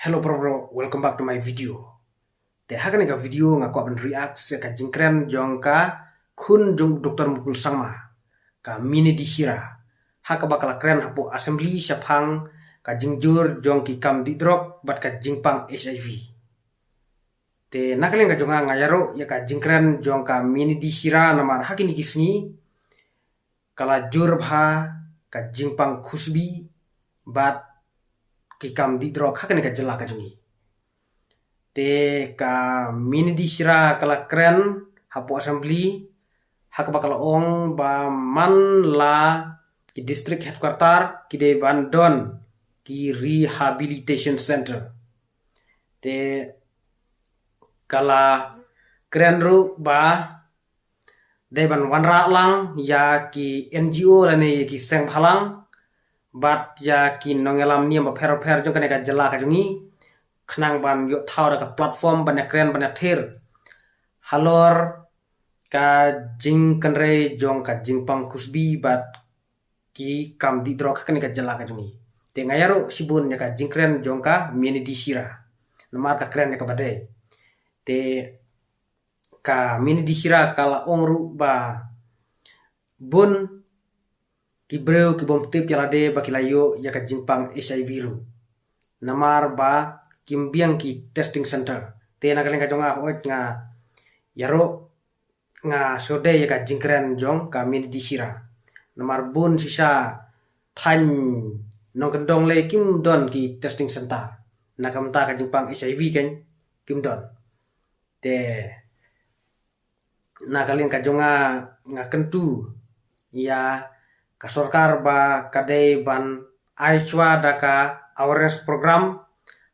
Hello bro, welcome back to my video. Te hakan ga video nga ko ban react se ka jingkren jong ka kun jong Dr. Mukul Sangma ka mini dihira. Haka bakal kren hapo assembly syapang ka jingjur jong ki kam di drop bat ka jingpang HIV. Te nakalen ga jonga ngayaro ya ka jingkren jong ka mini dihira namar hakini kisni kala jur bha ka jingpang khusbi bat kikam di drop hakani ka jela ka jungi te ka mini dihira kala kren hapo assembly hak bakal ong ba man la ki district headquarter ki de Bandon ki rehabilitation center te kala kren ru ba deban wanra lang ya ki NGO lane ki seng phalang bat ya ki nongelam ni ma pher jong kane ka jela ka jungi khnang ban yo thawra ka platform ban kren ban thir halor ka jing kanre jong ka jingpang khusbi bat ki kam di drok kane ka jela ka jungi te ngayaro sibun ya ka jingkren jong ka mini dihira namar ka kren ya ka bade te ka mini dihira kala ongru ba bun ki breu ki bom tip yala de bakilayo ya ka jingpang HIV ru namar ba kimbiang ki testing center te na kalen ka jonga hoit nga yaro nga sode ya ka jingkren jong ka mini dihira namar bun sisa than nong kendong le kim don ki testing center na kamta ka jingpang HIV ken kim don te na kalen ka jonga nga kentu ya ka sorkar ba kadai ban aishwa daka awareness program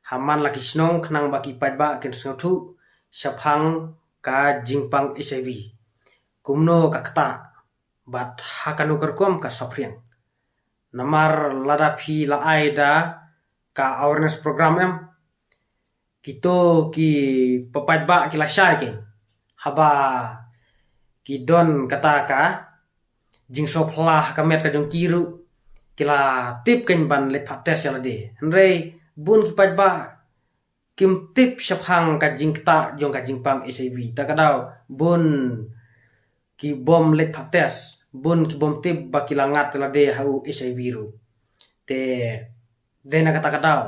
haman laki snong khnang baki padba ken snothu shaphang ka jingpang HIV kumno ka kta bat hakanu kerkom ka sofriang namar lada phi la aida ka awareness program em kito ki papadba ki la shai ken haba ki don kata ka jing soplah kamet ka jong kiru kila tip ken ban let tes yala de henrei bun ki ba kim tip shaphang ka jing ta jong ka jingpang HIV ta kadau bun ki bom let tes bun ki bom tip ba kila ngat la de hau HIV ru te de na kata kadau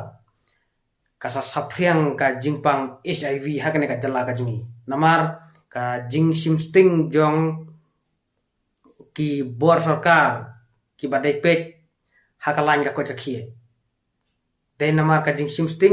kasa sapriang ka jingpang HIV hakane ka jala ka jungi namar ka jing simsting jong ki bor sarkar ki badai pet hakalan ka ko jakhie dai namar ka jing simsting